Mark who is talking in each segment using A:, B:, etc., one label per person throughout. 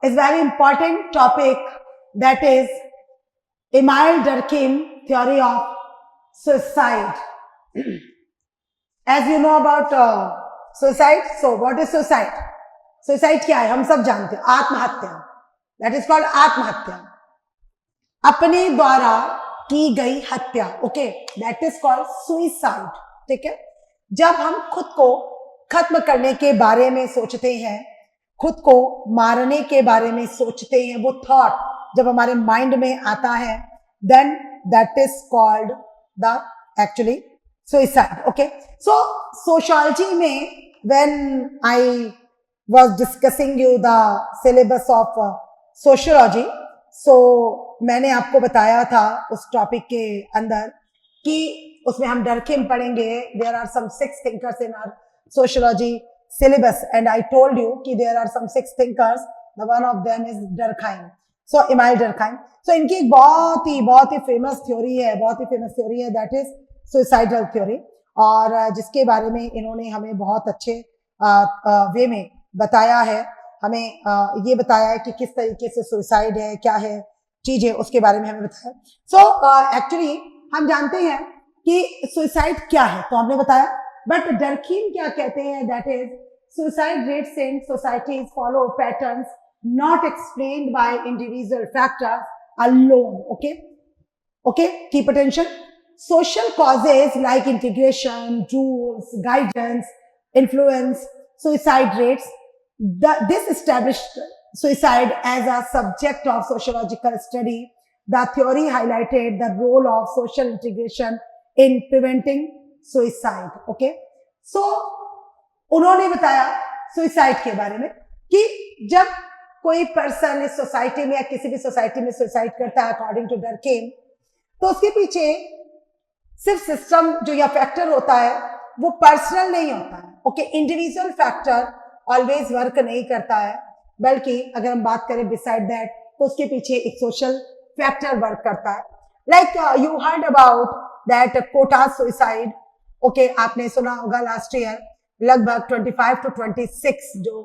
A: is very important topic, that is Emile Durkheim theory of suicide. As you know about suicide, so what is suicide? Suicide क्या है? हम सब जानते हैं, आत्महत्या. That is called आत्महत्या. अपने द्वारा की गई हत्या. Okay, that is called suicide. ठीक है? जब हम खुद को खत्म करने के बारे में सोचते हैं, खुद को मारने के बारे में सोचते हैं, वो थॉट जब हमारे माइंड में आता है, then that is called the actually suicide. Okay, so sociology में when I was discussing you the syllabus of sociology, so मैंने आपको बताया था उस टॉपिक के अंदर कि उसमें हम डरखेम पढ़ेंगे. There are some 6 thinkers in our sociology syllabus, and I told you कि there are some 6 thinkers. The one of them is Durkheim. So Emile Durkheim. So इनकी एक बहुत ही फेमस थ्योरी है, that is suicidal theory, और जिसके बारे में इन्होंने हमें बहुत अच्छे वे में बताया है. हमें ये बताया है कि किस तरीके से सुसाइड है, क्या है चीजें, उसके बारे में हमें बताया. सो एक्चुअली हम जानते हैं कि सुसाइड क्या है, तो हमने बताया. बट डरकीम क्या कहते हैं? That is suicide rates in societies follow patterns not explained by individual factors alone. Okay, keep attention. Social causes like integration, rules, guidance, influence suicide rates. This established suicide as a subject of sociological study. The theory highlighted the role of social integration in preventing suicide. Okay, so उन्होंने बताया suicide के बारे में कि जब कोई person इस society में या किसी भी सोसाइटी में सुसाइड करता है अकॉर्डिंग टू डरकेम, तो उसके पीछे सिर्फ सिस्टम जो या फैक्टर होता है वो पर्सनल नहीं होता है. Okay, individual factor always work नहीं करता है, बल्कि अगर हम बात करें बिसाइड दैट, तो उसके पीछे एक सोशल फैक्टर वर्क करता है. Like you heard about that Kota suicide. Okay, आपने सुना होगा लास्ट ईयर लगभग 25 to 26 जो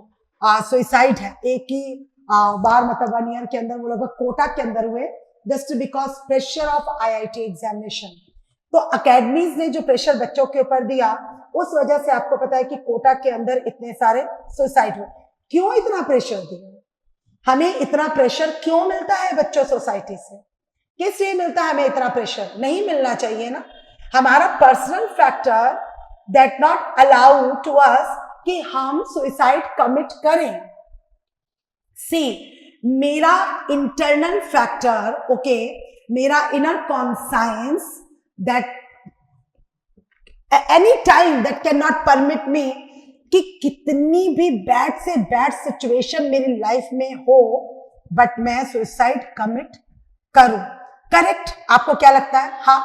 A: सुसाइड है एक ही बार, मतलब 1 ईयर के अंदर वो लगभग कोटा के अंदर हुए, just because pressure of IIT examination. तो अकेडमीज ने जो प्रेशर बच्चों के ऊपर दिया, उस वजह से आपको पता है कि कोटा के अंदर इतने सारे सुसाइड हुए. क्यों इतना प्रेशर दिया? हमें इतना प्रेशर क्यों मिलता है बच्चों सोसाइटी से? किस लिए मिलता है हमें इतना प्रेशर? नहीं मिलना चाहिए ना. हमारा personal factor that not allow to us कि हम सुसाइड कमिट करें. सी, मेरा इंटरनल फैक्टर, ओके, मेरा inner conscience that any time that can not permit me कि कितनी भी बैड से बैड सिचुएशन मेरी लाइफ में हो, बट मैं सुसाइड कमिट करूं. करेक्ट? आपको क्या लगता है? हाँ,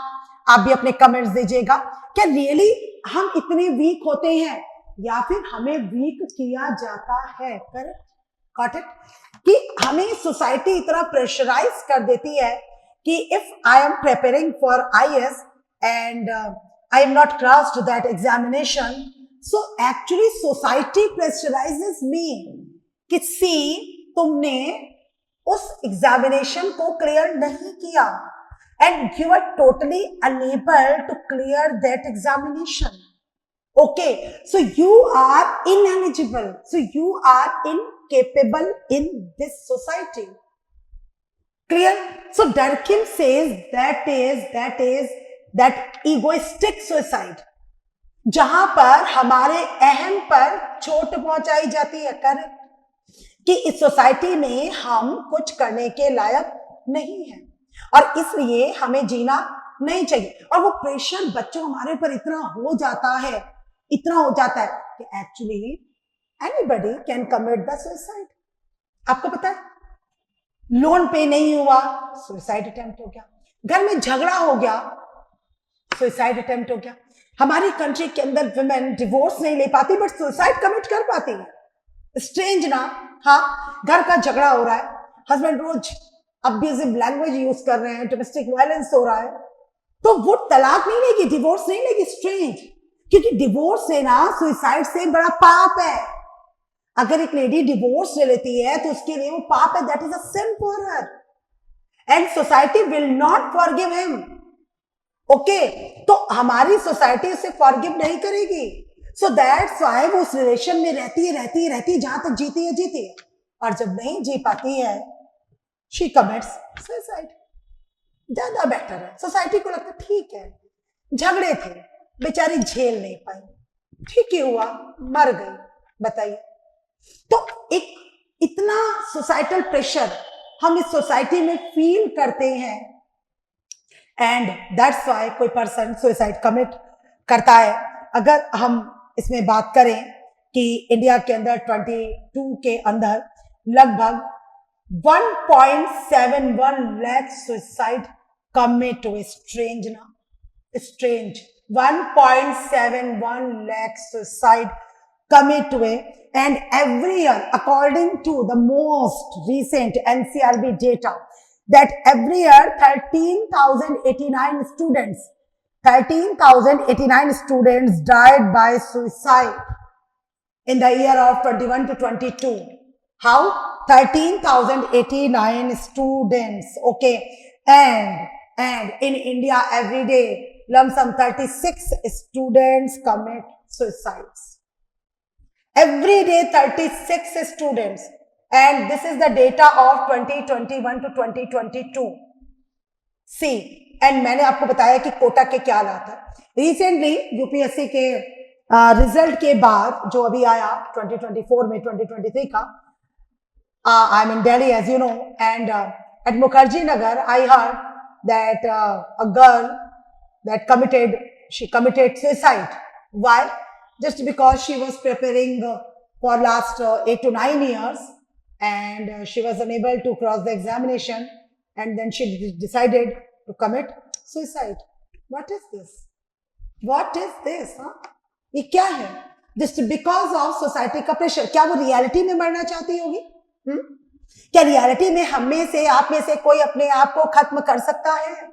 A: आप भी अपने कमेंट्स दीजिएगा. क्या रियली हम इतने वीक होते हैं या फिर हमें वीक किया जाता है? Correct, got it? कि हमें सोसाइटी इतना प्रेशराइज कर देती है कि if I am preparing for IAS and I am not crossed that examination, so actually society pressurizes me कि see, तुमने उस एग्जामिनेशन को क्लियर नहीं किया and you are totally unable to clear that examination. Okay, so you are ineligible, so you are incapable in this society. Clear? So Durkheim says that egoistic suicide, जहां पर हमारे अहम पर चोट पहुंचाई जाती है. करेक्ट? कि इस सोसाइटी में हम कुछ करने के लायक नहीं हैं और इसलिए हमें जीना नहीं चाहिए. और वो प्रेशर बच्चों हमारे पर इतना हो जाता है कि actually anybody can commit the suicide. आपको पता है, लोन पे नहीं हुआ, सुसाइड अटेम्प्ट हो गया. घर में झगड़ा हो गया, सुसाइड अटेम्प्ट हो गया. हमारी कंट्री के अंदर वुमेन डिवोर्स नहीं ले पाती बट सुसाइड कमिट कर पाती है. स्ट्रेंज ना? हाँ, घर का झगड़ा हो रहा है, हस्बैंड रोज अब्यूजिव लैंग्वेज यूज कर रहे हैं, डोमेस्टिक वायलेंस हो रहा है, तो वो तलाक नहीं लेगी, डिवोर्स नहीं लेगी. स्ट्रेंज, क्योंकि डिवोर्स लेना सुसाइड से बड़ा पाप है. अगर एक लेडी डिवोर्स ले लेती है तो उसके लिए वो पाप है, that is a sin for her and society will not forgive him. Okay, तो हमारी सोसाइटी उसे फॉरगिव नहीं करेगी। सो दैट्स व्हाई वो उस रिलेशन में रहती जहां तक जीती है, और जब नहीं जी पाती है शी कमिट्स सुसाइड। ज्यादा बेटर है, सोसाइटी को लगता ठीक है, झगड़े थे, बेचारी झेल नहीं पाई, ठीक ही हुआ, मर गई, बताइए। तो एक इतना सोसाइटल प्रेशर हम इस सोसाइटी में फील करते हैं एंड दैट्स व्हाई कोई पर्सन सुसाइड कमिट करता है। अगर हम इसमें बात करें कि इंडिया के अंदर 22 के अंदर लगभग 1.71 लाख सुसाइड कमिट हुए। स्ट्रेंज ना, स्ट्रेंज। 1.71 lakh suicide commit हुए and every year according to the most recent NCRB data that every year 13,089 students died by suicide in the year of 21 to 22. How? 13,089 students. Okay, and in India every day lump sum 36 students commit suicides. Every day 36 students, and this is the data of 2021 to 2022. See, and मैंने आपको बताया कि कोटा के क्या हालात है। Recently UPSC के result के बाद जो अभी आया 2024 में 2023 का, I am in Delhi as you know, and at Mukherjee Nagar I heard that a girl that committed suicide. Why? Just because she was preparing for last 8 to 9 years and she was unable to cross the examination and then she decided to commit suicide. What is this? What is this? Huh? ये क्या है? Just because of society का pressure. क्या वो reality में मरना चाहती होगी? क्या रियलिटी में हम में से, आप में से कोई अपने आप को खत्म कर सकता है?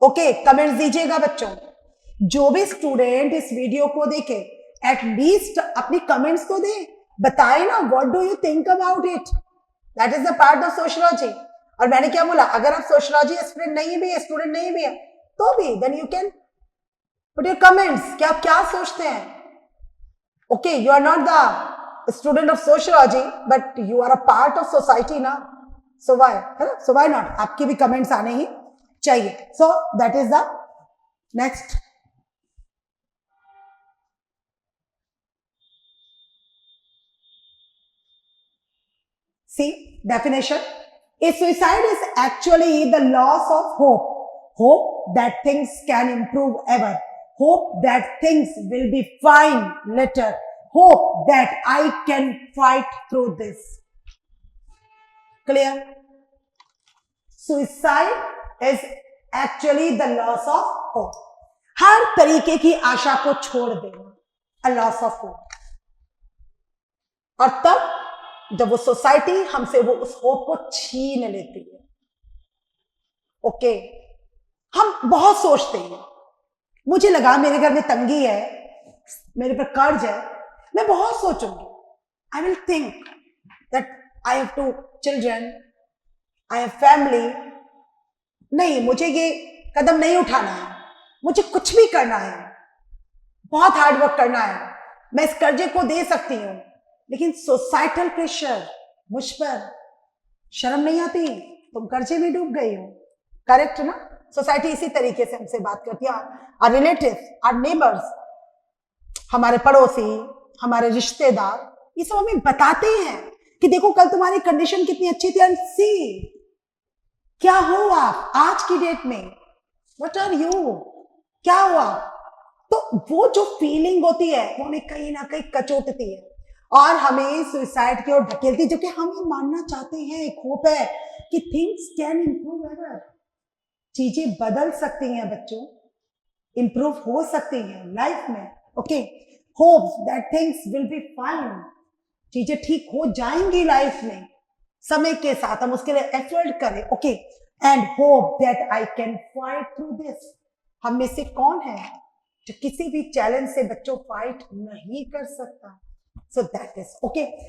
A: ओके, कमेंट्स दीजिएगा बच्चों। जो भी स्टूडेंट इस वीडियो को देखे एटलीस्ट अपनी कमेंट्स तो दे, बताए ना what do you think about it. That is the part of sociology. और मैंने क्या बोला, अगर आप सोशियोलॉजी स्टूडेंट नहीं भी है तो भी then you can put your comments कि आप क्या सोचते हैं। Okay, you are not the student of sociology but you are a part of society now, so why, है ना? So why not, आपकी भी comments आने ही चाहिए। So that is the next। See definition, a suicide is actually the loss of hope that things can improve ever, hope that things will be fine later, hope that I can fight through this. Clear? Suicide is actually the loss of hope. हर तरीके की आशा को छोड़ देना, a loss of hope। और तब जब वो society हमसे वो उस होप को छीन लेती है। ओके, हम बहुत सोचते हैं, मुझे लगा मेरे घर में तंगी है, मेरे पर कर्ज है, मैं बहुत सोचूंगी। I will think that I have 2 children, I have family. नहीं, मुझे ये कदम नहीं उठाना है, मुझे कुछ भी करना है, बहुत हार्ड वर्क करना है, मैं इस कर्जे को दे सकती हूँ, लेकिन सोसाइटल प्रेशर मुझ पर, शर्म नहीं आती, तुम कर्जे में डूब गई हो। करेक्ट ना? सोसाइटी इसी तरीके से हमसे बात करती है। आवर रिलेटिव्स, आवर नेबर्स, हमारे पड़ोसी, हमारे रिश्तेदार, ये सब हमें बताते हैं कि देखो कल तुम्हारी कंडीशन कितनी अच्छी थी, एंड सी क्या हो आप आज की डेट में, व्हाट आर यू, क्या हुआ। तो वो जो फीलिंग होती है वो हमें कहीं ना कहीं कचोटती है और हमें सुसाइड की ओर ढकेलती है, जो कि हम ये मानना चाहते हैं, एक होप है कि थिंग्स कैन इंप्रूव एवर, चीजें बदल सकती हैं बच्चों, इंप्रूव हो सकती हैं लाइफ में। Okay, hopes that things will be fine, चीजें ठीक हो जाएंगी लाइफ में समय के साथ, हम उसके लिए एफर्ट करें। Okay, and hope that I can fight through this. हम में से कौन है जो किसी भी चैलेंज से बच्चों फाइट नहीं कर सकता? So that is okay.